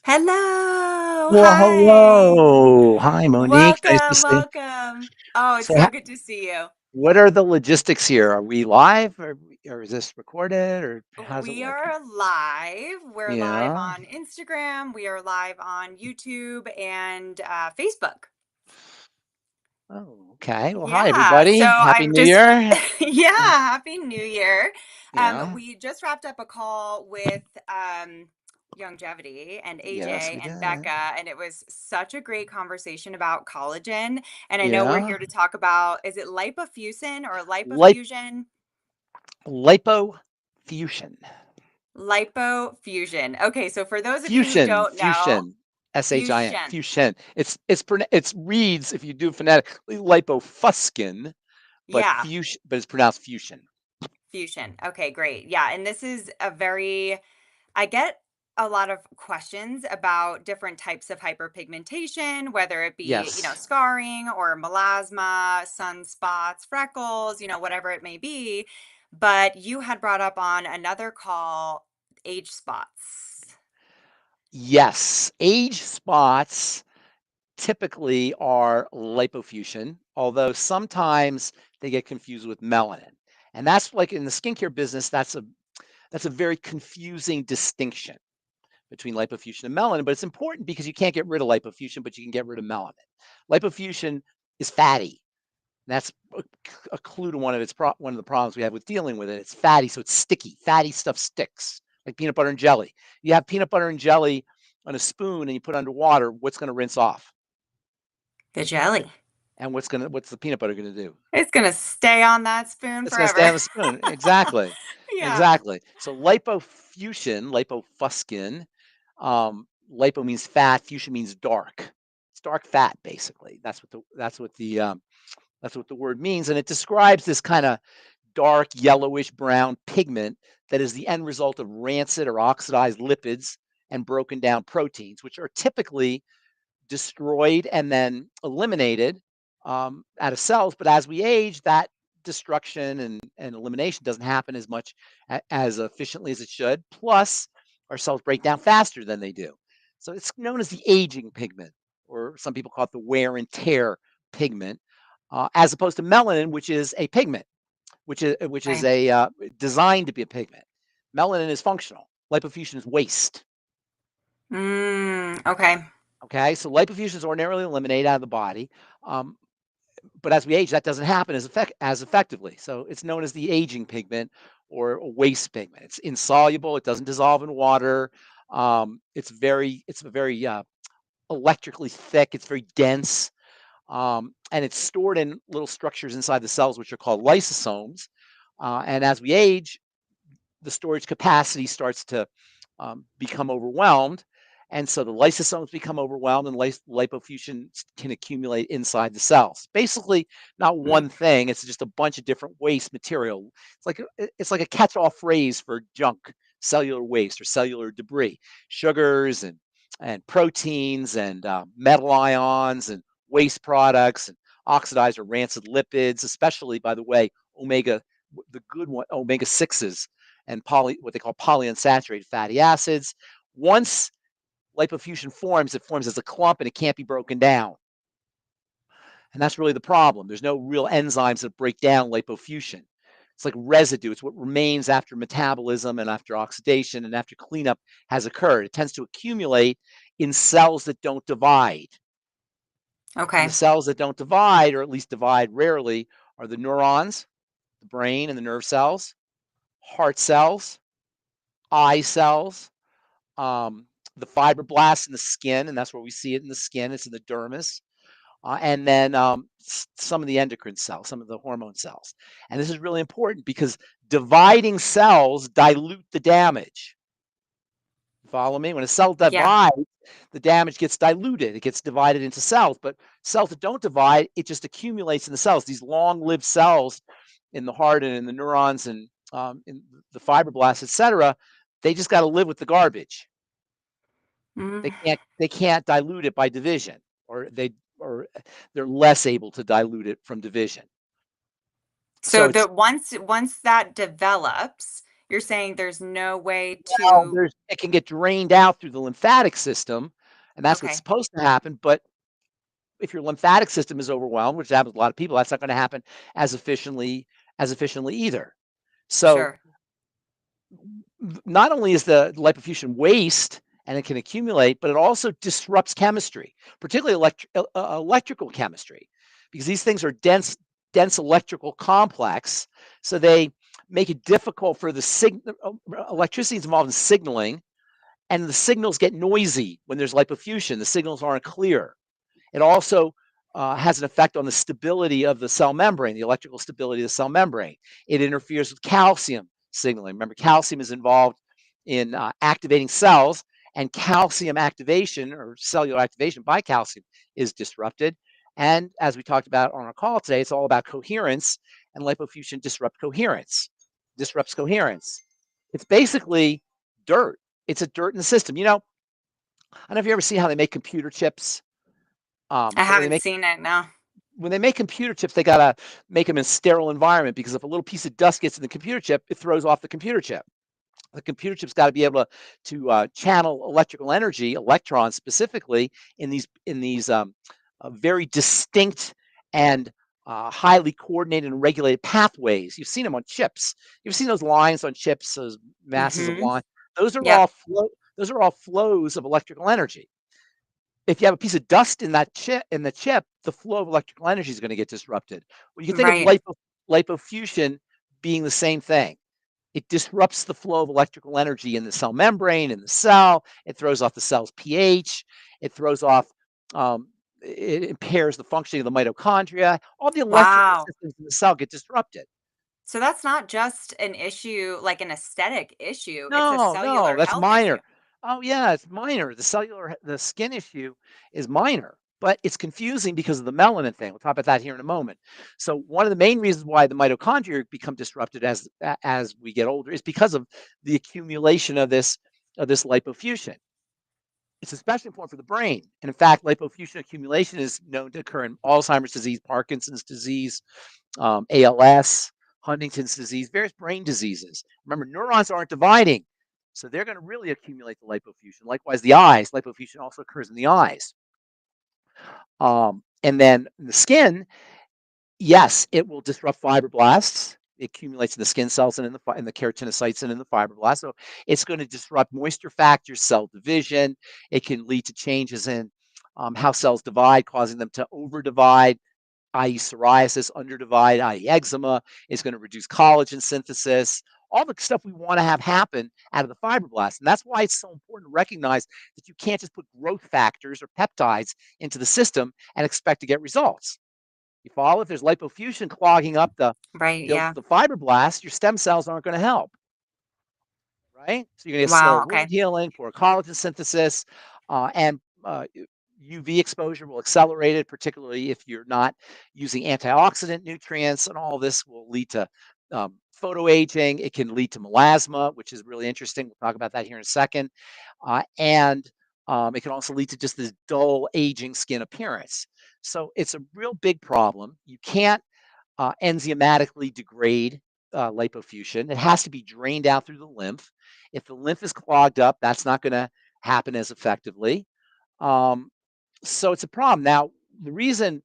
Hello. Well, Hi. hello. Hi, Monique. Nice to Welcome. see. Welcome. Oh, it's So, so good to see you. what are the logistics here? Are we live, or is this recorded, or how's it We working? are live. We're live Yeah. on Instagram. We are live on YouTube and Facebook. Oh, okay. Well, hi, Yeah. So everybody. Happy I'm New just, Year. yeah, happy New Year. Yeah. We just wrapped up a call with Longevity and Yes, AJ we and did. Becca, and it was such a great conversation about collagen. And I know we're Yeah. here to talk about, is it lipofuscin or Lip lipofussion? Lipofusion. Lipofusion. Okay, so for those of you who Fusion. don't know, Fusion. Shin. fusion. Fusion. It's reads, if you do phonetically, lipofuscin, but Yeah, fusion, but it's pronounced fusion. fusion. Okay, great. Yeah, and this is a very I get a lot of questions about different types of hyperpigmentation, whether it be, Yes. scarring or melasma, sunspots, freckles, whatever it may be. But you had brought up on another call age spots. Yes, age spots typically are lipofuscin, although sometimes they get confused with melanin. And that's like in the skincare business, that's a very confusing distinction between lipofuscin and melanin, but it's important because you can't get rid of lipofuscin, but you can get rid of melanin. Lipofuscin is fatty. That's a clue to one of the problems we have with dealing with it. It's fatty, so it's sticky. Fatty stuff sticks, like peanut butter and jelly. You have peanut butter and jelly on a spoon and you put it under water. What's going to rinse off? The jelly. And what's the peanut butter going to do? It's going to stay on that spoon It's going to stay forever. on the spoon. Exactly, Yeah. exactly. So lipofuscin. Lipo means fat. Fuchsin means dark. It's dark fat, basically. That's what the word means, and it describes this kind of dark yellowish brown pigment that is the end result of rancid or oxidized lipids and broken down proteins, which are typically destroyed and then eliminated out of cells. But as we age, that destruction and elimination doesn't happen as much as efficiently as it should. Plus, our cells break down faster than they do. So it's known as the aging pigment, or some people call it the wear and tear pigment, as opposed to melanin, which is a pigment, which is Okay. a designed to be a pigment. Melanin is functional. Lipofuscin is waste. Okay. Okay, so lipofuscin is ordinarily eliminated out of the body, um, but as we age, that doesn't happen as effectively. So it's known as the aging pigment or a waste pigment. It's insoluble. It doesn't dissolve in water. It's very electrically thick. It's very dense, and it's stored in little structures inside the cells, which are called lysosomes. And as we age, the storage capacity starts to become overwhelmed. And so the lysosomes become overwhelmed and lipofuscin can accumulate inside the cells. Basically, not Mm. one thing, it's just a bunch of different waste material. It's like a catch-all phrase for junk, cellular waste or cellular debris, sugars and proteins and metal ions and waste products and oxidized or rancid lipids, especially, by the way, the good one, omega 6s and what they call polyunsaturated fatty acids. Once lipofuscin forms, it forms as a clump and it can't be broken down. And that's really the problem. There's no real enzymes that break down lipofuscin. It's like residue. It's what remains after metabolism and after oxidation and after cleanup has occurred. It tends to accumulate in cells that don't divide. And the Okay. cells that don't divide, or at least divide rarely, are the neurons, the brain and the nerve cells, heart cells, eye cells, um, the fibroblasts in the skin, and that's where we see it in the skin. It's in the dermis, and then some of the endocrine cells, some of the hormone cells. And this is really important because dividing cells dilute the damage. Follow me? When a cell Yeah. divides, the damage gets diluted. It gets divided into cells. But cells that don't divide, it just accumulates in the cells. These long-lived cells in the heart and in the neurons and in the fibroblasts, etc., they just got to live with the garbage. Mm. They can't dilute it by division, or they're less able to dilute it from division. So So it's the once that develops, You're saying there's no way Well, to it can get drained out through the lymphatic system, and that's what's okay, supposed to happen, but if your lymphatic system is overwhelmed, which happens to a lot of people, that's not gonna happen as efficiently either. So, sure. not only is the lipofuscin waste and it can accumulate, but it also disrupts chemistry, particularly electrical chemistry, because these things are dense electrical complex. So they make it difficult for the electricity is involved in signaling, and the signals get noisy when there's lipofuscin. The signals aren't clear. It also has an effect on the stability of the cell membrane, the electrical stability of the cell membrane. It interferes with calcium signaling. Remember, calcium is involved in activating cells, and calcium activation or cellular activation by calcium is disrupted. And as we talked about on our call today, it's all about coherence, and lipofuscin disrupts coherence. It's basically dirt. It's a dirt in the system. I don't know if you ever see how they make computer chips. I But haven't seen it, no. when they make computer chips, they gotta make them in a sterile environment because if a little piece of dust gets in the computer chip, it throws off the computer chip. The computer chip's got to be able to channel electrical energy, electrons specifically, in these very distinct and highly coordinated and regulated pathways. You've seen them on chips. You've seen those lines on chips, those masses of Mhm. line. Those are Yep. all flow. Those are all flows of electrical energy. If you have a piece of dust in the chip, the flow of electrical energy is going to get disrupted. Well, you can think of Right. lipofuscin being the same thing. It disrupts the flow of electrical energy in the cell membrane, in the cell. It throws off the cell's pH. It throws off, it impairs the functioning of the mitochondria. All the electrical Wow. systems in the cell get disrupted. So that's not just an issue, like an aesthetic issue, it's a No, no, cellular that's health issue. minor. Oh, yeah, it's minor. The skin issue is minor, but it's confusing because of the melanin thing. We'll talk about that here in a moment. So one of the main reasons why the mitochondria become disrupted as we get older is because of the accumulation of this lipofuscin. It's especially important for the brain. And in fact, lipofuscin accumulation is known to occur in Alzheimer's disease, Parkinson's disease, ALS, Huntington's disease, various brain diseases. Remember, neurons aren't dividing, so they're going to really accumulate the lipofuscin. Likewise, the eyes, lipofuscin also occurs in the eyes. And then the skin, yes, it will disrupt fibroblasts. It accumulates in the skin cells and in the keratinocytes and in the fibroblasts. So it's going to disrupt moisture factors, cell division. It can lead to changes in how cells divide, causing them to overdivide, i.e., psoriasis, underdivide, i.e., eczema. It's going to reduce collagen synthesis, all the stuff we want to have happen out of the fibroblasts. And that's why it's so important to recognize that you can't just put growth factors or peptides into the system and expect to get results. You follow? If there's lipofuscin clogging up Right, yeah. the fibroblasts, your stem cells aren't going to help, right? So you're going to get slower Wow, wound okay. healing, poor collagen synthesis, and UV exposure will accelerate it, particularly if you're not using antioxidant nutrients, and all this will lead to photoaging. It can lead to melasma, which is really interesting. We'll talk about that here in a second. And it can also lead to just this dull, aging skin appearance. So it's a real big problem. You can't enzymatically degrade lipofuscin. It has to be drained out through the lymph. If the lymph is clogged up, that's not going to happen as effectively. Um, so it's a problem. Now, the reason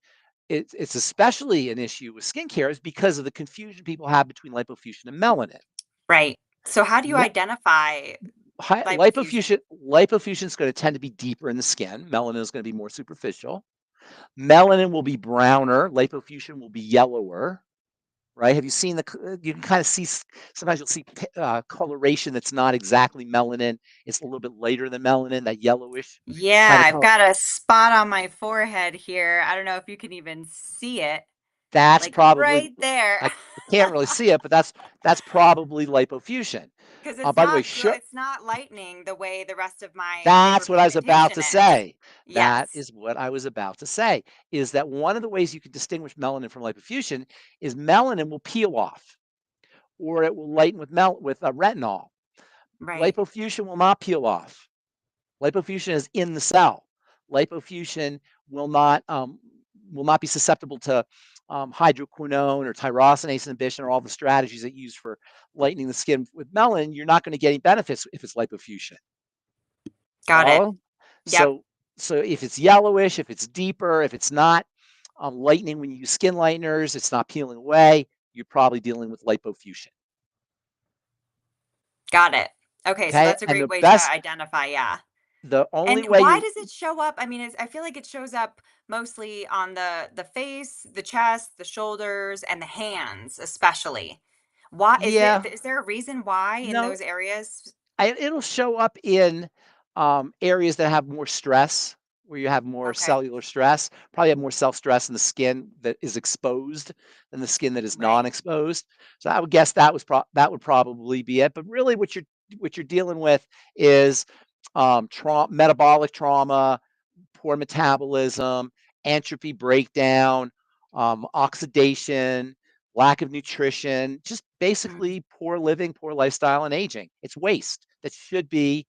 it's especially an issue with skincare is because of the confusion people have between lipofuscin and melanin. Right. So how do you Me- identify lipofuscin? lipofuscin is going to tend to be deeper in the skin. Melanin is going to be more superficial. Melanin will be browner. Lipofuscin will be yellower. Right? Have you seen you can kind of see, sometimes you'll see coloration that's not exactly melanin. It's a little bit later than melanin, that yellowish kind Yeah, of I've color. got a spot on my forehead here. I don't know if you can even see it. That's Like probably, right there. I can't really see it, but that's probably lipofuscin. Because By the way, it's not lightening the way the rest of my that's what I was about hyperpigmentation to is. say. That Yes. is what I was about to say, is that one of the ways you can distinguish melanin from lipofuscin is melanin will peel off, or it will lighten with retinol. Right. Lipofuscin will not peel off. Lipofuscin is in the cell. Lipofuscin will not um, will not be susceptible to hydroquinone or tyrosinase inhibition, or all the strategies that you use for lightening the skin with melanin, you're not going to get any benefits if it's lipofuscin. Got it. Follow? Yep. So, so if it's yellowish, if it's deeper, if it's not lightening when you use skin lighteners, it's not peeling away, you're probably dealing with lipofuscin. Got it. Okay, so Okay, that's a and great the way to best, identify, yeah. the only And way why you're, does it show up? I mean, I feel like it shows up mostly on the face, the chest, the shoulders, and the hands, especially. Why yeah, is there a reason why in no, those areas? it'll show up in areas that have more stress, where you have more Okay, cellular stress. Probably have more self stress in the skin that is exposed than the skin that is right. non-exposed. So I would guess that would probably be it. But really, what you're dealing with is metabolic trauma, poor metabolism, entropy breakdown, oxidation, lack of nutrition, just Mm, basically poor living, poor lifestyle, and aging. It's waste that should be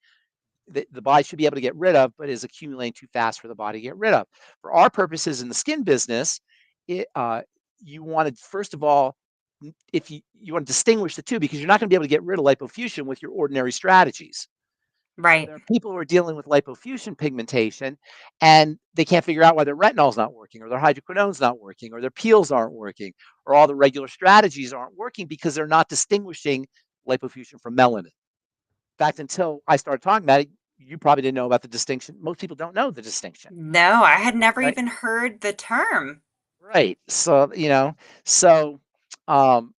that the body should be able to get rid of, but is accumulating too fast for the body to get rid of. For our purposes in the skin business, it, you want to first of all, if you want to distinguish the two, because you're not going to be able to get rid of lipofuscin with your ordinary strategies. So right. there are people who are dealing with lipofuscin pigmentation, and they can't figure out why their retinol's not working, or their hydroquinone's not working, or their peels aren't working, or all the regular strategies aren't working because they're not distinguishing lipofuscin from melanin. In fact, until I started talking about it, you probably didn't know about the distinction. Most people don't know the distinction, No, I had never right? even heard the term. Right. So, so um,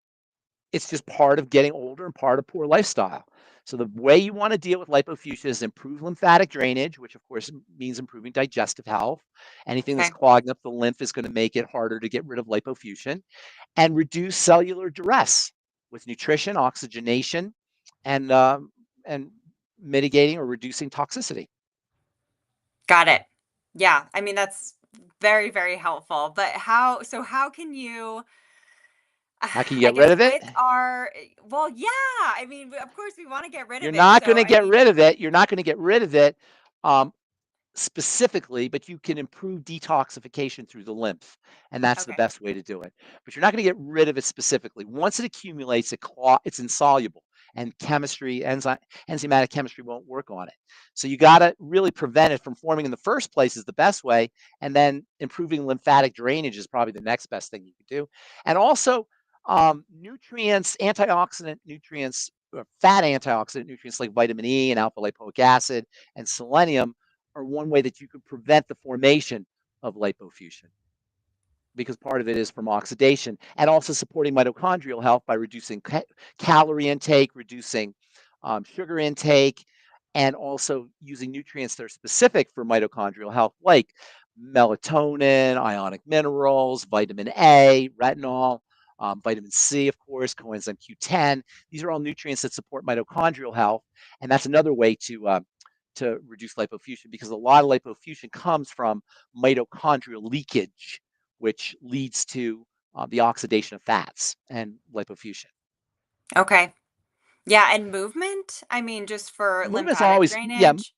it's just part of getting older and part of poor lifestyle. So the way you want to deal with lipofuscin is improve lymphatic drainage, which of course means improving digestive health. Anything that's Okay, clogging up the lymph is going to make it harder to get rid of lipofuscin, and reduce cellular duress with nutrition, oxygenation, and mitigating or reducing toxicity. got it. Yeah, I mean that's very, very helpful. But how can you How can you I get rid guess of it? with our well, yeah, I mean, of course we want to get rid You're of it. not going So, to I get mean, rid of it. You're not going to get rid of it. Um, Specifically, but you can improve detoxification through the lymph, and that's the okay. best way to do it. But you're not going to get rid of it specifically. Once it accumulates, it's insoluble, and enzymatic chemistry won't work on it. So you got to really prevent it from forming in the first place is the best way, and then improving lymphatic drainage is probably the next best thing you could do. And also, nutrients, antioxidant nutrients, fat antioxidant nutrients like vitamin E and alpha lipoic acid and selenium are one way that you could prevent the formation of lipofuscin, because part of it is from oxidation, and also supporting mitochondrial health by reducing calorie intake, reducing sugar intake, and also using nutrients that are specific for mitochondrial health, like melatonin, ionic minerals, vitamin A, retinol, vitamin C, of course, coenzyme Q10. These are all nutrients that support mitochondrial health, and that's another way to reduce lipofuscin, because a lot of lipofuscin comes from mitochondrial leakage, which leads to the oxidation of fats and lipofuscin. Okay. Yeah, and movement? I mean, just for Movement's lymphatic always, yeah, drainage?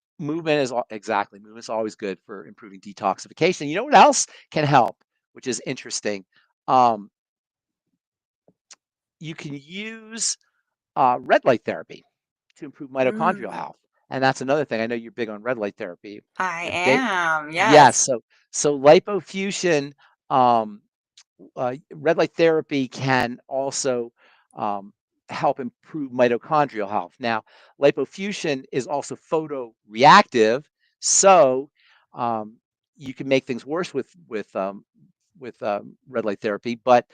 exactly. Movement's always good for improving detoxification. You know what else can help, which is interesting? Um, you can use red light therapy to improve mitochondrial Mm, health. And that's another thing. I know you're big on red light therapy. I They, am. yes. Yes. So lipofuscin, um, red light therapy can also um, help improve mitochondrial health. Now, lipofuscin is also photoreactive, so um, you can make things worse with red light therapy. But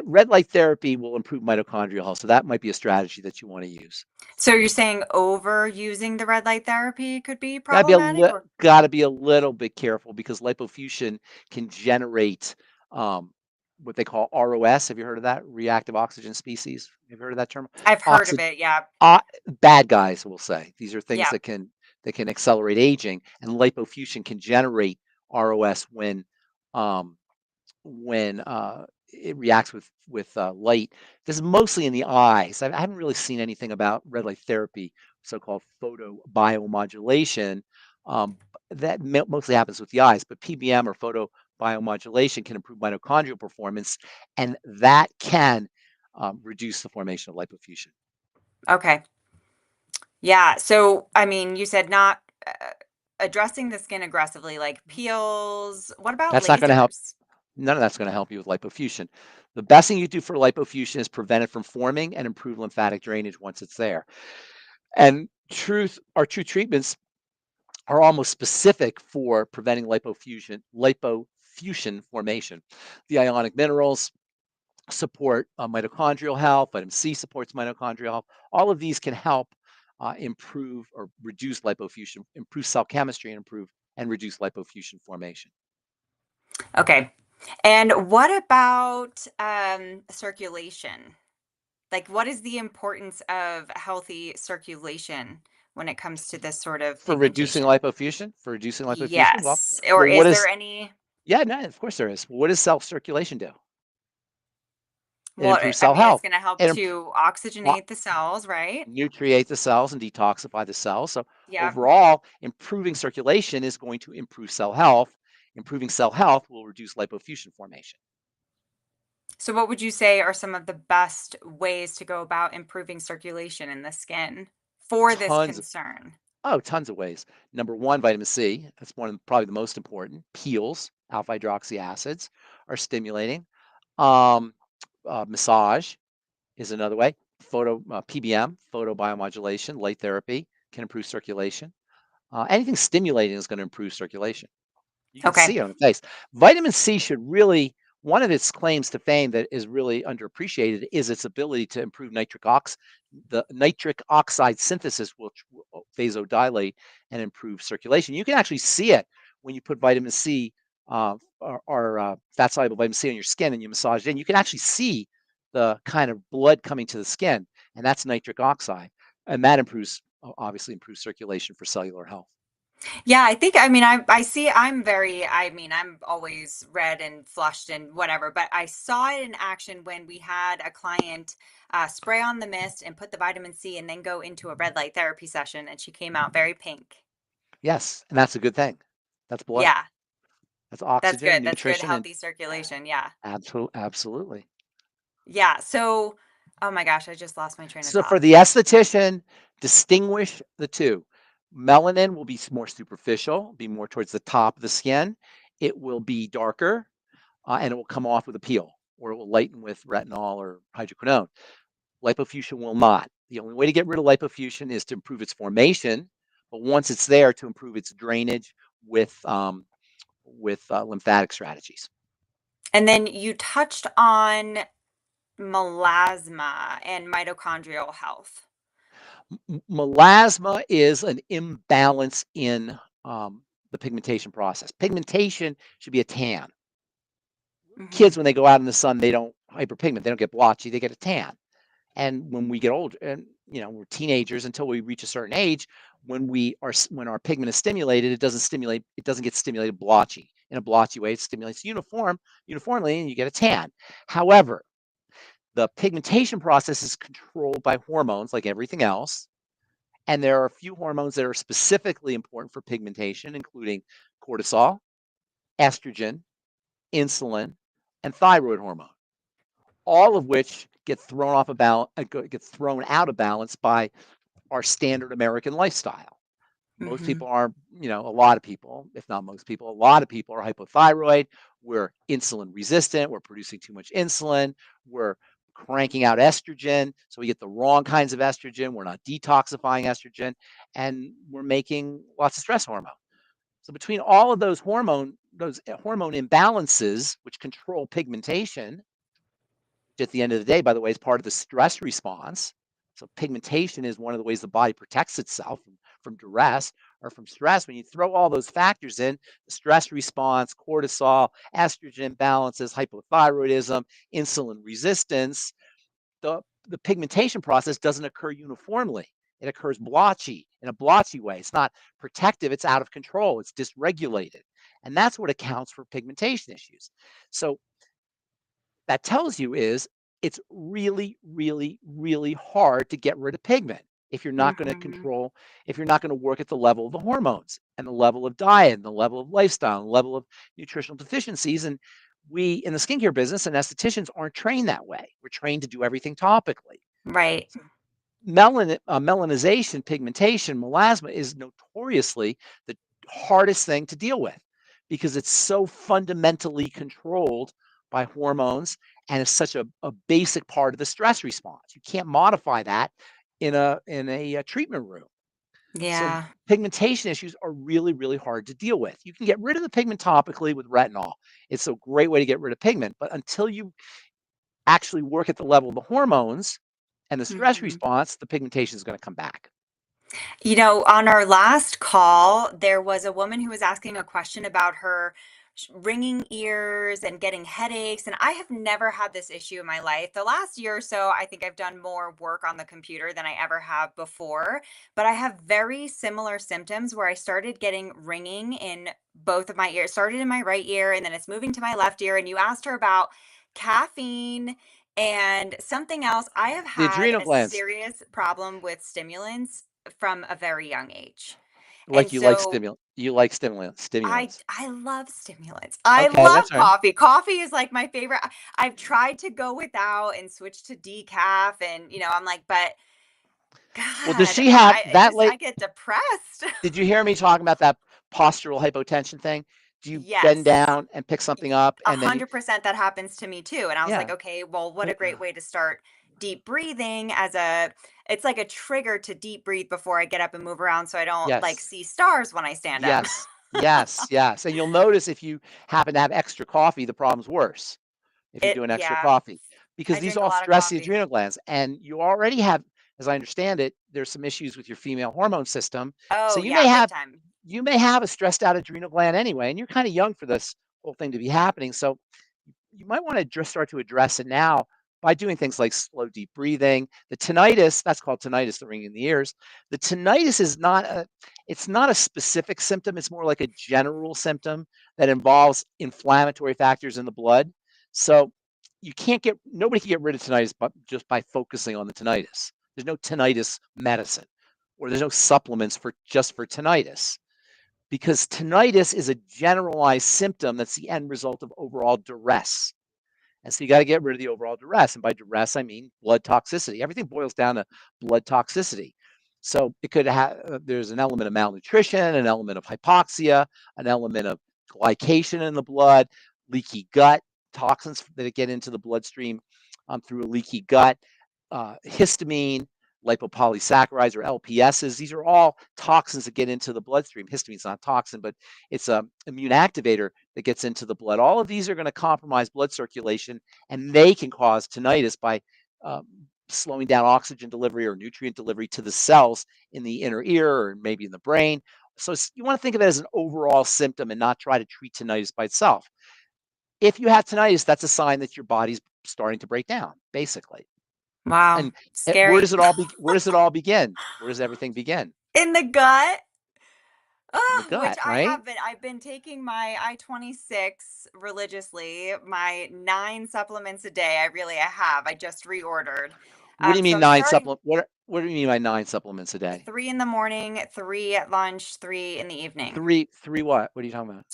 red light therapy will improve mitochondrial health, so that might be a strategy that you want to use. So you're saying overusing the red light therapy could be problematic or Got to be a little bit careful, because lipofuscin can generate um, what they call ROS. Have you heard of that? Reactive oxygen species. Have you heard of that term? I've heard of Oxi- it. Yeah. uh, Bad guys, will say. These are things Yeah. that can accelerate aging, and lipofuscin can generate ROS um, when it reacts with light. This is mostly in the eyes. I haven't really seen anything about red light therapy, so-called photobiomodulation. Um, that mostly happens with the eyes, but PBM or biomodulation can improve mitochondrial performance, and that can reduce the formation of lipofuscin. Okay. Yeah. So, I mean, you said not addressing the skin aggressively, like peels. What about That's not going to help. lasers? None of that's going to help you with lipofuscin. The best thing you do for lipofuscin is prevent it from forming and improve lymphatic drainage once it's there. And our true treatments are almost specific for preventing lipofuscin formation. The ionic minerals support mitochondrial health. Vitamin C supports mitochondrial health. All of these can help improve or reduce lipofuscin, improve cell chemistry, and improve and reduce lipofuscin formation. Okay. And what about circulation? Like, what is the importance of healthy circulation when it comes to this sort of pigmentation? For reducing lipofuscin, Yes. Or well, what is there is? any? Yeah, no, of course there is. What does self circulation do? It Well, improves I cell mean, it's health. going to help It to oxygenate the cells, right? nutriate the cells and detoxify the cells. So Yep. overall, improving circulation is going to improve cell health. Improving cell health will reduce lipofuscin formation. So, what would you say are some of the best ways to go about improving circulation in the skin for this Tons, concern? tons of ways. Number one, vitamin C. That's one of probably the most important. Peels, alpha hydroxy acids, are stimulating. Um, Massage is another way. PBM, photobiomodulation, light therapy can improve circulation. Anything stimulating is going to improve circulation. You can Okay. see it on the face. Vitamin C should really, one of its claims to fame that is really underappreciated is its ability to improve the nitric oxide synthesis, which will vasodilate and improve circulation. You can actually see it when you put vitamin C or fat soluble vitamin C on your skin and you massage it in. You can actually see the kind of blood coming to the skin, and that's nitric oxide, and that obviously improves circulation for cellular health. Yeah, I think, I mean, I see, I mean, I'm always red and flushed and whatever, but I saw it in action when we had a client spray on the mist and put the vitamin C and then go into a red light therapy session, and she came out very pink. Yes, and that's a good thing. That's blood. Yeah, That's that's oxygen, good. That's good, nutrition, and healthy circulation. Yeah. absolutely. Yeah. So, oh my gosh, I just lost my train of So for thought. the esthetician, distinguish the two. Melanin will be more superficial, be more towards the top of the skin. It will be darker, and it will come off with a peel, or it will lighten with retinol or hydroquinone. Lipofuscin will not. The only way to get rid of lipofuscin is to improve its formation, but once it's there, to improve its drainage with lymphatic strategies. And then you touched on melasma and mitochondrial health. Melasma is an imbalance in the pigmentation process. Pigmentation should be a tan. Hmm. Kids, when they go out in the sun, they don't hyperpigment. They don't get blotchy. They get a tan. And when we get older, and we're teenagers until we reach a certain age, when our pigment is stimulated, it doesn't stimulate. It doesn't get stimulated blotchy in a blotchy way. It stimulates uniformly, and you get a tan. However, the pigmentation process is controlled by hormones, like everything else. And there are a few hormones that are specifically important for pigmentation, including cortisol, estrogen, insulin, and thyroid hormone, all of which get thrown off of balance, get thrown out of balance by our standard American lifestyle. Most Hmm. people are, a lot of people, if not most people, a lot of people are hypothyroid. We're insulin resistant. We're producing too much insulin. We're cranking out estrogen. So we get the wrong kinds of estrogen. We're not detoxifying estrogen. And we're making lots of stress hormone. So between all of those hormone imbalances, which control pigmentation, at the end of the day, by the way, is part of the stress response. So pigmentation is one of the ways the body protects itself from duress or from stress. When you throw all those factors in, the stress response, cortisol, estrogen imbalances, hypothyroidism, insulin resistance, the, the pigmentation process doesn't occur uniformly. It occurs in a blotchy way. It's not protective, it's out of control, it's dysregulated. And that's what accounts for pigmentation issues. So that tells you is it's really, really, really hard to get rid of pigment. if you're not going to Hmm. control, if you're not going to work at the level of the hormones and the level of diet and the level of lifestyle and the level of nutritional deficiencies. And we in the skincare business and estheticians aren't trained that way. We're trained to do everything topically. Right. So melanization, pigmentation, melasma is notoriously the hardest thing to deal with because it's so fundamentally controlled by hormones and it's such a basic part of the stress response. You can't modify that in a treatment room. So Yeah. pigmentation issues are really, really hard to deal with. You can get rid of the pigment topically with retinol. It's a great way to get rid of pigment, but until you actually work at the level of the hormones and the stress Hmm. response, the pigmentation is going to come back. You know, on our last call, there was a woman who was asking a question about her ringing ears and getting headaches. And I have never had this issue in my life. The last year or so, I think I've done more work on the computer than I ever have before. But I have very similar symptoms where I started getting ringing in both of my ears. Started in my right ear and then it's moving to my left ear. And you asked her about caffeine and something else. I have The had adrenal a glands, serious problem with stimulants from a very young age. And like so you like stimulants. I love stimulants. I Okay, love that's all right. coffee. Coffee is like my favorite. I've tried to go without and switch to decaf and I'm like, but Well, does God, she have that I late? get depressed. Did you hear me talking about that postural hypotension thing? Do you bend Yes. down and pick something up A and then you, 100% that happens to me too. And I was like, yeah. okay, well, what a Well, great way to start deep breathing it's like a trigger to deep breathe before I get up and move around so I don't like yes. see stars when I stand up. Yes. Yes. Yes. And you'll notice if you happen to have extra coffee, the problem's worse if you're doing extra Yeah, coffee because I these drink a all lot of stress the coffee. adrenal glands. And you already have, as I understand it, there's some issues with your female hormone system. So Oh, yeah, big time. you may have a stressed out adrenal gland anyway, and you're kind of young for this whole thing to be happening. So you might want to just start to address it now by doing things like slow, deep breathing. The tinnitus, that's called tinnitus, the ringing in the ears. The tinnitus is it's not a specific symptom. It's more like a general symptom that involves inflammatory factors in the blood. So nobody can get rid of tinnitus but just by focusing on the tinnitus. There's no tinnitus medicine or there's no supplements for tinnitus because tinnitus is a generalized symptom that's the end result of overall duress. And so you got to get rid of the overall duress. And by duress, I mean blood toxicity. Everything boils down to blood toxicity. So it could have, there's an element of malnutrition, an element of hypoxia, an element of glycation in the blood, leaky gut, toxins that get into the bloodstream through a leaky gut, histamine, lipopolysaccharides or LPSs. These are all toxins that get into the bloodstream. Histamine's not a toxin, but it's an immune activator that gets into the blood. All of these are going to compromise blood circulation, and they can cause tinnitus by um, slowing down oxygen delivery or nutrient delivery to the cells in the inner ear or maybe in the brain. So you want to think of it as an overall symptom and not try to treat tinnitus by itself. If you have tinnitus, that's a sign that your body's starting to break down, basically. Wow, And where scary. does it all where does it all begin? Where does everything begin? In the gut. In the Oh, which gut, right? I've been taking my I-26 religiously, my 9 supplements a day. I have. I just reordered. What do you So mean I'm nine starting supplement? What do you mean by 9 supplements a day? 3 in the morning, 3 at lunch, 3 in the evening Three what? What are you talking about?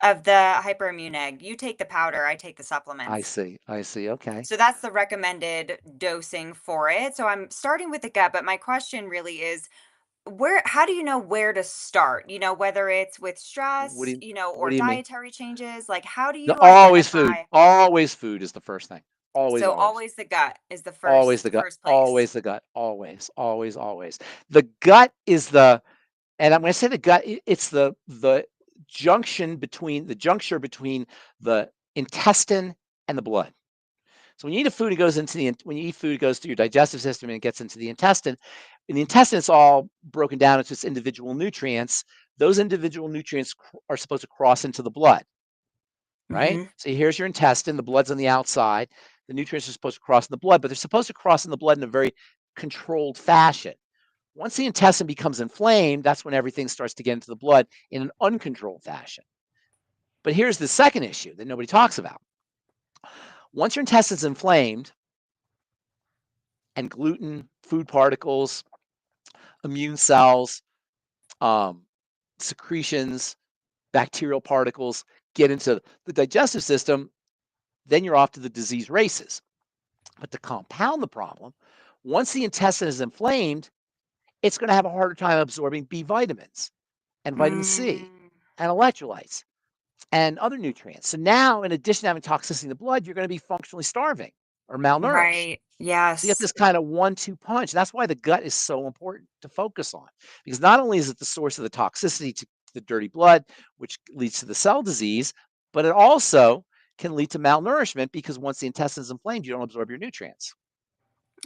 of the hyperimmune egg. You take the powder, I take the I supplements. see. I see. Okay. So that's the recommended dosing for it. So I'm starting with the gut, but my question really is how do you know where to start? Whether it's with What do stress, you what or do you mean? dietary changes, like how do The you always food. identify? Always food is the first thing. Always, So always. always the gut is the Always first the gut. first place. Always the gut. Always, always, always. The gut is the and I'm going to say the gut. It's the juncture between the intestine and the blood. So when you eat a food, it goes into when you eat food, it goes through your digestive system and it gets into the intestine. In the intestine, it's all broken down into its individual nutrients. Those individual nutrients are supposed to cross into the blood, right? Mhm. So here's your intestine. The blood's on the outside. The nutrients are supposed to cross in the blood, but they're supposed to cross in the blood in a very controlled fashion. Once the intestine becomes inflamed, that's when everything starts to get into the blood in an uncontrolled fashion. But here's the second issue that nobody talks about. Once your intestine's inflamed and gluten, food particles, immune cells, um, secretions, bacterial particles get into the digestive system, then you're off to the disease races. But to compound the problem, once the intestine is inflamed, it's going to have a harder time absorbing B vitamins and vitamin C Mm, and electrolytes and other nutrients. So now, in addition to having toxicity in the blood, you're going to be functionally starving or malnourished. right. So you have Yes. this kind of 1-2 punch. That's why the gut is so important to focus on, because not only is it the source of the toxicity to the dirty blood, which leads to the cell disease, but it also can lead to malnourishment because once the intestine is inflamed, you don't absorb your nutrients.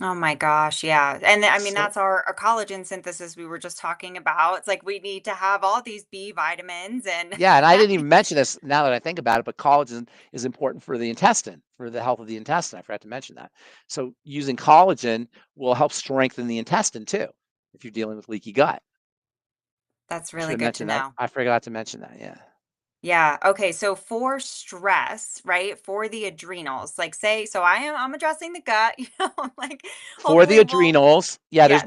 Oh my gosh, yeah. And I mean, So that's our collagen synthesis we were just talking about. It's like we need to have all these B vitamins and yeah, and I didn't even mention this now that I think about it, but collagen is important for the intestine, for the health of the intestine. I forgot to mention that. So using collagen will help strengthen the intestine too, if you're dealing with leaky gut. that's I should really have good to mentioned that. know. I forgot to mention that. Yeah. Yeah. Okay. So for stress, right? For the adrenals, like say, so I'm addressing the gut, like For the hopefully we'll, adrenals, yeah, yes.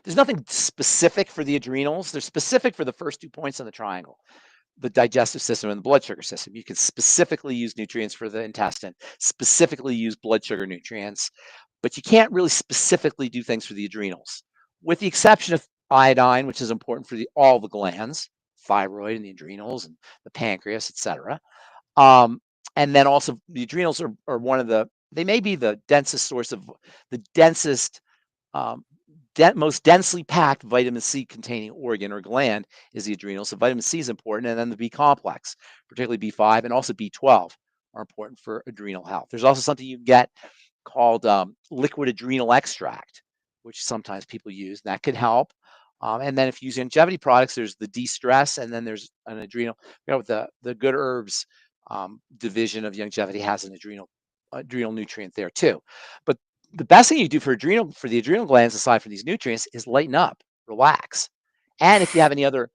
there's nothing specific for the adrenals. There's specific for the first 2 points on the triangle, the digestive system and the blood sugar system. You can specifically use nutrients for the intestine, specifically use blood sugar nutrients, but you can't really specifically do things for the adrenals, with the exception of iodine, which is important for all the glands, thyroid and the adrenals and the pancreas, etc. Um, and then also the adrenals are one of they may be the densest source of the densest, um, most densely packed vitamin C containing organ or gland is the adrenal. So vitamin C is important, and then the B complex, particularly B5 and also B12, are important for adrenal health. There's also something you can get called liquid adrenal extract, which sometimes people use, and that could help. And then if you use longevity products, there's the de-stress, and then there's an adrenal. With the good herbs division of longevity has an adrenal nutrient there too. But the best thing you do for the adrenal glands, aside from these nutrients, is lighten up, relax, and if you have any other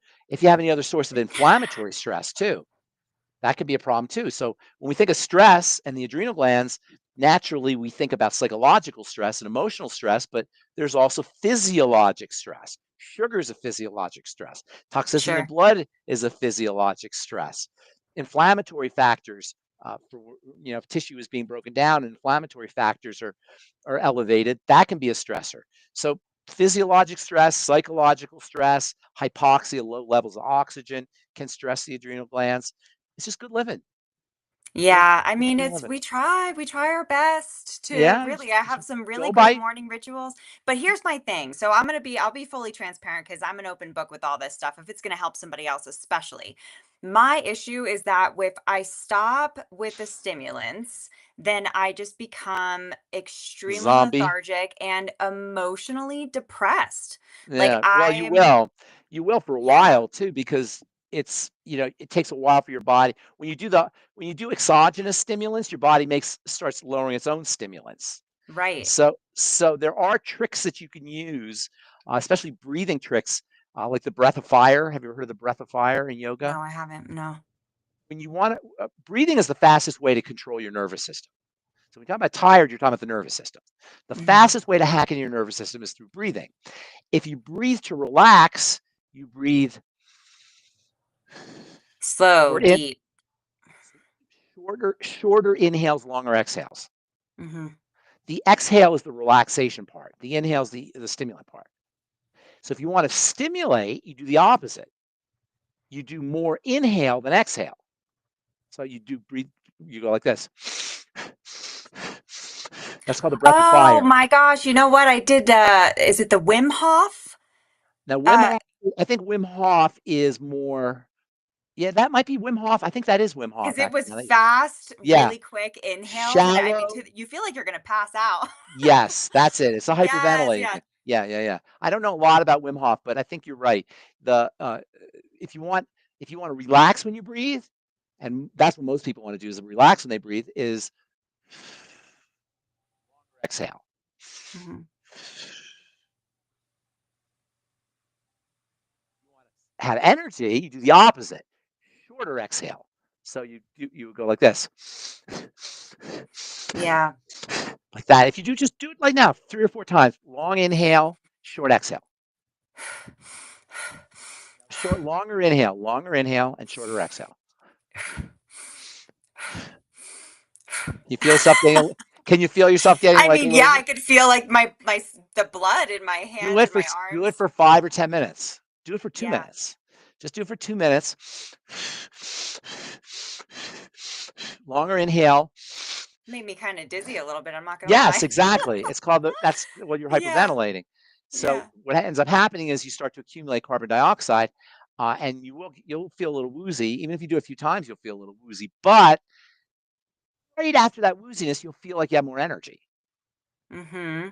source of inflammatory stress too, that could be a problem too. So when we think of stress and the adrenal glands, naturally we think about psychological stress and emotional stress, but there's also physiologic stress. Sugar is a physiologic stress. Toxicity in the Sure. blood is a physiologic stress. Inflammatory factors, for if tissue is being broken down and inflammatory factors are elevated, that can be a stressor. So physiologic stress, psychological stress, hypoxia, low levels of oxygen can stress the adrenal glands. It's just good living. Good, Yeah, I good mean, clean it's living. we try our best to Yeah, really I just have some really go great by morning rituals. But here's my thing. So I'll be fully transparent because I'm an open book with all this stuff if it's going to help somebody else especially. My issue is that if I stop with the stimulants, then I just become extremely zombie. lethargic and emotionally depressed. Like Yeah, well, you I'm will. You will for a yeah, while too, because it takes a while for your body. When you do exogenous stimulants, your body starts lowering its own stimulants. right. So there are tricks that you can use, especially breathing tricks, like the breath of fire. Have you ever heard of the breath of fire in yoga? No, I haven't. No. When you want to, breathing is the fastest way to control your nervous system. So when you talk about tired, you're talking about the nervous system. The Mhm. fastest way to hack into your nervous system is through breathing. If you breathe to relax, you breathe Slow, short in, deep. shorter inhales, longer exhales. Mhm. The exhale is the relaxation part. The inhale is the stimulant part. So if you want to stimulate, you do the opposite. You do more inhale than exhale. So you do breathe. You go like this. That's called the breath of Oh fire. my gosh, you know what? I did is it the Wim Hof? Now Wim Uh Hof, I think Wim Hof is more. Yeah, that might be Wim Hof. I think that is Wim because Hof it was actually. fast, Yeah, really quick inhales. I mean, shallow. you feel like you're gonna pass out. Yes, that's it. It's a Yes, hyperventilating. yes. Yeah, yeah, yeah. I don't know a lot about Wim Hof, but I think you're right. The if you want if you want to relax when you breathe, and that's what most people want to do is relax when they breathe, is exhale. Mhm. Have energy, you do the opposite. Shorter exhale. So you go like this. Yeah. Like that. If you just do it like now, 3 or 4 times, long inhale, short exhale. Short, longer inhale and shorter exhale. You feel yourself getting, can you feel yourself getting I like a mean, yeah, little, I could feel like the blood in my hands and my do it arms. for 5 or 10 minutes. Do it for two Yeah, minutes. Just do it for 2 minutes. Longer inhale. made me kind of dizzy a little bit. I'm not gonna Yes, lie. exactly. It's called that's what you're Yeah, hyperventilating. So yeah. what ends up happening is you start to accumulate carbon dioxide, and you'll feel a little woozy. Even if you do it a few times, you'll feel a little woozy. But right after that wooziness, you'll feel like you have more energy. Mm-hmm.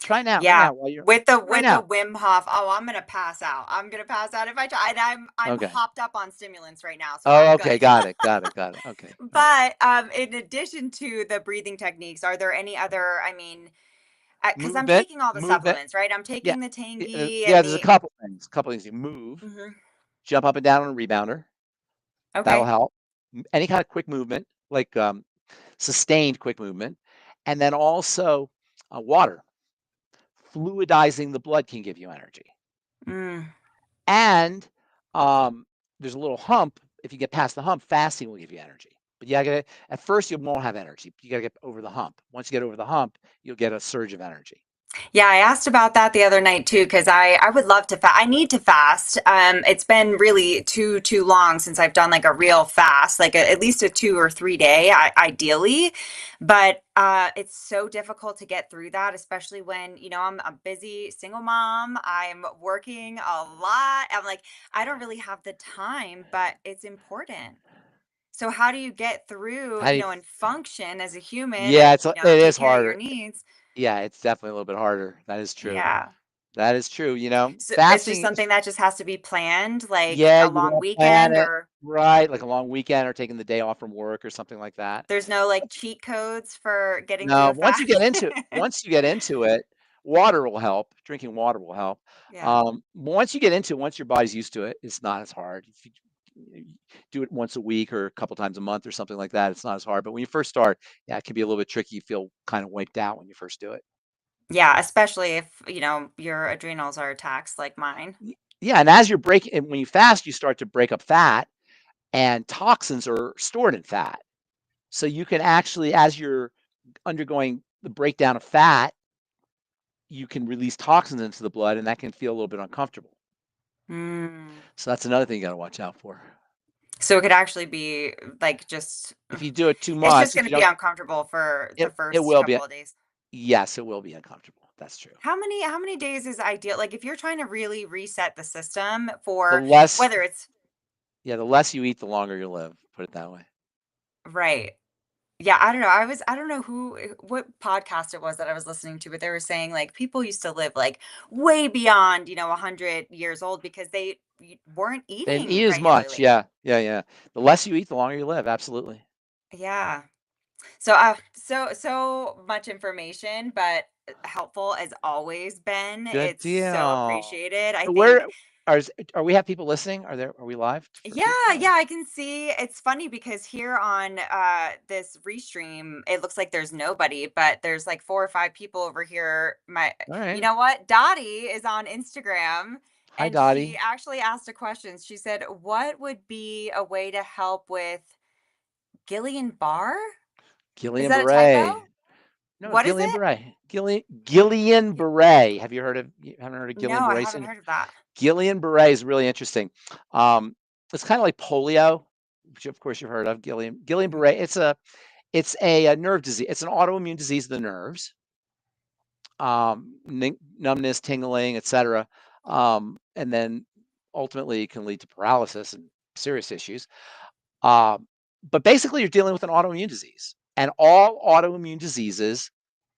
Try now, right Yeah, now, while you're with the right with the now. Wim Hof. Oh, I'm gonna pass out. I'm gonna pass out if I try. And I'm Okay. hopped up on stimulants right now, so Oh, I'm okay. good. Got it. Got it. Got it. Okay. All right. But in addition to the breathing techniques, are there any other? I mean, because I'm Movement, taking all the movement. supplements, right? I'm Yeah. taking the Tangy Yeah. and There's a the. couple things. A couple things. You move, Mhm. jump up and down on a rebounder. That'll Okay. help. Any kind of quick movement, like sustained quick movement, and then also water. Fluidizing the blood can give you energy. Mm. And there's a little hump. If you get past the hump, fasting will give you energy. But yeah, at first you won't have energy. You got to get over the hump. Once you get over the hump, you'll get a surge of energy. Yeah, I asked about that the other night too, because I would love to fast. I need to fast. It's been really too long since I've done like a real fast, like at least a 2 or 3 day, ideally. But it's so difficult to get through that, especially when I'm a busy single mom. I'm working a lot. I'm like I don't really have the time, but it's important. So how do you get through, How do you, and function as a human yeah, and it take is care of your harder. needs? Yeah, it's definitely a little bit harder. That is true. Yeah. That is true. So it's just Fasting, something that just has to be planned, like yeah, a you long gotta plan weekend, it or right, like a long weekend or taking the day off from work or something like that. there's no like cheat codes for getting through No, a fast. once you get into it, water will help. Drinking water will help. Yeah. Once your body's used to it, it's not as hard. If you do it once a week or a couple times a month or something like that, it's not as hard. But when you first start, yeah, it can be a little bit tricky. You feel kind of wiped out when you first do it. Yeah, especially if, your adrenals are taxed like mine. Yeah, and as you're breaking, and when you fast, you start to break up fat, and toxins are stored in fat. So you can actually, as you're undergoing the breakdown of fat, you can release toxins into the blood, and that can feel a little bit uncomfortable. Mm. So that's another thing you got to watch out for. So it could actually be like just If you do it too it's just much, going if to you be don't, uncomfortable for the it first will be. couple of days. Yes, it will be uncomfortable. That's true. How many days is ideal? Like if you're trying to really reset the system The for less, whether it's the less you eat, the longer you live. Put it that way. right. Yeah, I don't know what podcast it was that I was listening to, but they were saying like people used to live like way beyond, 100 years old because they weren't They didn't eating eat as much. regularly. Yeah, yeah, yeah. The less you eat, the longer you live. Absolutely. Yeah. So so much information, but helpful as always, Ben. Good It's so deal. appreciated. I So where think are we have people listening? Are we live for yeah, people? yeah, Or? I can see. It's funny because here on this restream, it looks like there's nobody, but there's like 4 or 5 people over here. All You right. know what? Dottie is on Instagram Hi, and she Dottie. actually asked a question. She said, "What would be a way to help with Gillian Barr? Is Gillian that a typo? Beret. No, What is Gillian it? Beret. Gillian Gi- Beret. You haven't heard of Gillian No, I Beret haven't syndrome? heard of that. Gillian Beret is really interesting. Um, it's kind of like polio, which of course you've heard of. Gillian Mhm. Beret. It's a nerve disease. It's an autoimmune disease of the nerves. Numbness, tingling, etc. And then ultimately it can lead to paralysis and serious issues. Um, but basically, you're dealing with an autoimmune disease, and all autoimmune diseases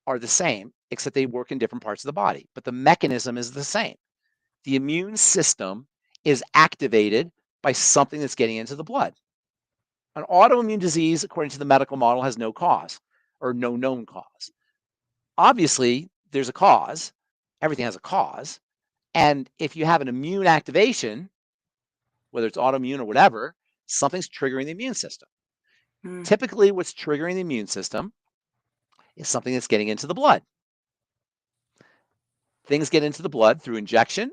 are the same, except they work in different parts of the body. But the mechanism is the same. The immune system is activated by something that's getting into the blood. An autoimmune disease, according to the medical model, has no cause or no known cause. Obviously, there's a cause. Everything has a cause. And if you have an immune activation, whether it's autoimmune or whatever, something's triggering the immune system. Mm. Typically, what's triggering the immune system is something that's getting into the blood. Things get into the blood through injection,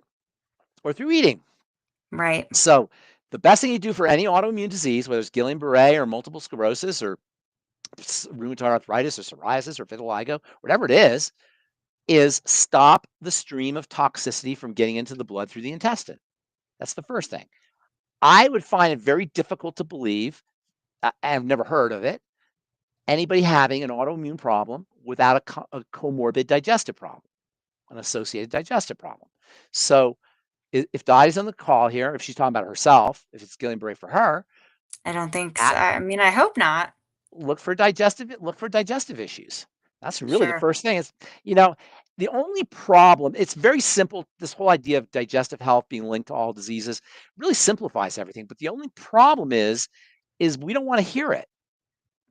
or through eating. Right. So the best thing you do for any autoimmune disease, whether it's Guillain-Barré or multiple sclerosis or rheumatoid arthritis or psoriasis or vitiligo, whatever it is stop the stream of toxicity from getting into the blood through the intestine. That's the first thing. I would find it very difficult to believe, I've never heard of it, anybody having an autoimmune problem without a comorbid digestive problem, an associated digestive problem. So if Dottie's on the call here, if she's talking about herself, if it's Guillain-Barré for her, I don't think so. at, I mean, I hope not. look for digestive issues. That's really the Sure. first thing. Is you know the only problem. It's very simple. This whole idea of digestive health being linked to all diseases really simplifies everything. But the only problem is we don't want to hear it.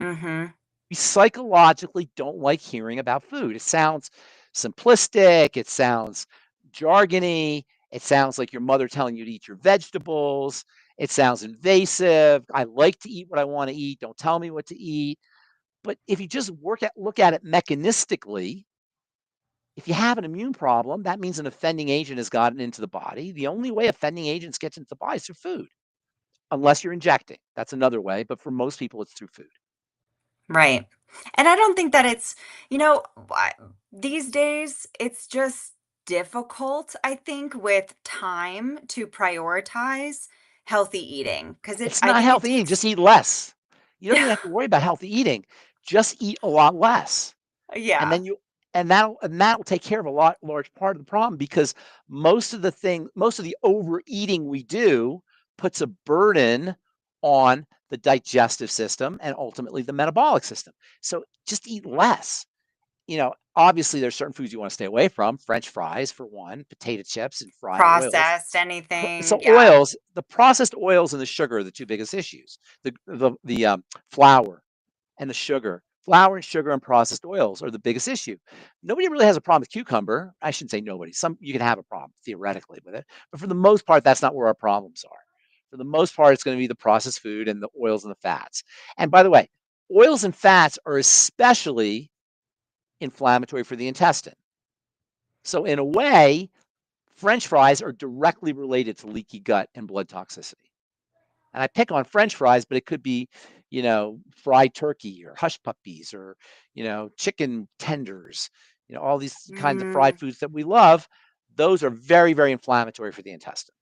Mm-hmm. We psychologically don't like hearing about food. It sounds simplistic. It sounds jargony. It sounds like your mother telling you to eat your vegetables. It sounds invasive. I like to eat what I want to eat. Don't tell me what to eat. But if you just look at it mechanistically, if you have an immune problem, that means an offending agent has gotten into the body. The only way offending agents get into the body is through food, unless you're injecting. That's another way, but for most people, it's through food. Right. And I don't think that it's, you know, these days it's just difficult, I think, with time to prioritize healthy eating because It's I not think it healthy eating. Just takes, eat less. You don't even have to worry about healthy eating. Just eat a lot less, and yeah, then you and that'll take care of a large part of the problem because most of the overeating we do puts a burden on the digestive system and ultimately the metabolic system. So just eat less. Obviously there's certain foods you want to stay away from. French fries for one, potato chips and fried oils. processed anything. So Yeah. oils, the processed oils and the sugar are the two biggest issues. The flour and the sugar. Flour and sugar and processed oils are the biggest issue. Nobody really has a problem with cucumber. I shouldn't say nobody. Some you can have a problem theoretically with it, but for the most part, that's not where our problems are. For the most part, it's going to be the processed food and the oils and the fats. And by the way, oils and fats are especially inflammatory for the intestine. So in a way, French fries are directly related to leaky gut and blood toxicity. And I pick on French fries, but it could be, fried turkey or hush puppies or, chicken tenders, all these kinds of fried Mm. foods that we love. Those are very, very inflammatory for the intestine,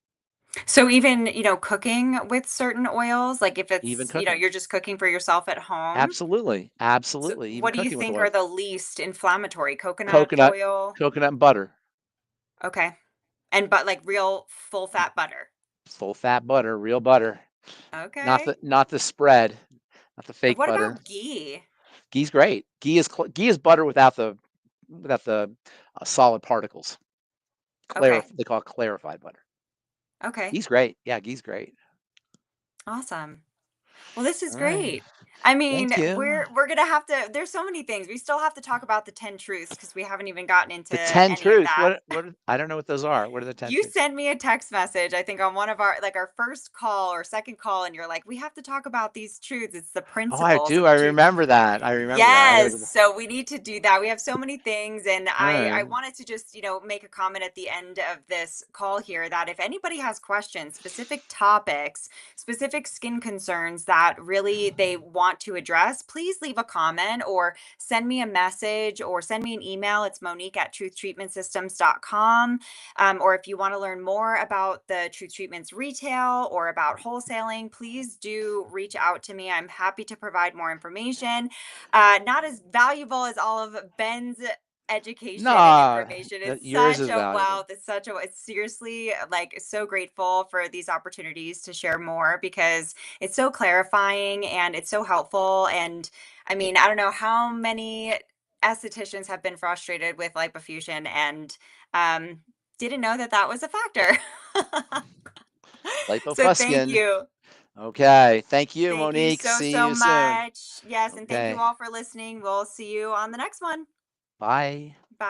So even, cooking with certain oils, like if even it's, cooking. you're just cooking for yourself at home. Absolutely. So Absolutely. Even what do you cooking with think are oils. the least inflammatory? Coconut Coconut, oil? coconut and butter, Okay. And but like real full fat butter. full fat butter, real butter, not Okay. the spread, not the fake What butter. about ghee? Ghee's great. Ghee is butter without the solid particles. Okay. They call it clarified butter. Okay. Ghee's great. Yeah, ghee's great. Awesome. Well, this is All right. great. I mean, Thank you. we're gonna have to. There's so many things. We still have to talk about the 10 truths because we haven't even gotten into The 10 any of truths. that. I don't know what those are. What are the 10 You truths? sent me a text message, I think on one of our first call or second call, and you're like, we have to talk about these truths. It's the Oh, I principles do. of I the truth. remember that. I remember that. I gotta Yes, go. so we need to do that. We have so many things, and All I right. wanted to just, make a comment at the end of this call here that if anybody has questions, specific topics, specific skin concerns that really they want to address, please leave a comment or send me a message or send me an email. It's Monique at truthtreatmentsystems.com. Or if you want to learn more about the Truth Treatments retail or about wholesaling, please do reach out to me. I'm happy to provide more information. Not as valuable as all of Ben's education and No, information. It's yours such is a valuable. wealth. It's seriously like so grateful for these opportunities to share more because it's so clarifying and it's so helpful. And I mean, I don't know how many estheticians have been frustrated with lipofuscin and um, didn't know that that was a factor. So thank Lipofuscin. you. Okay. Thank you, Thank you Monique. so, See so you soon. much. Yes, and thank you Okay. all for listening. We'll see you on the next one. Bye. Bye.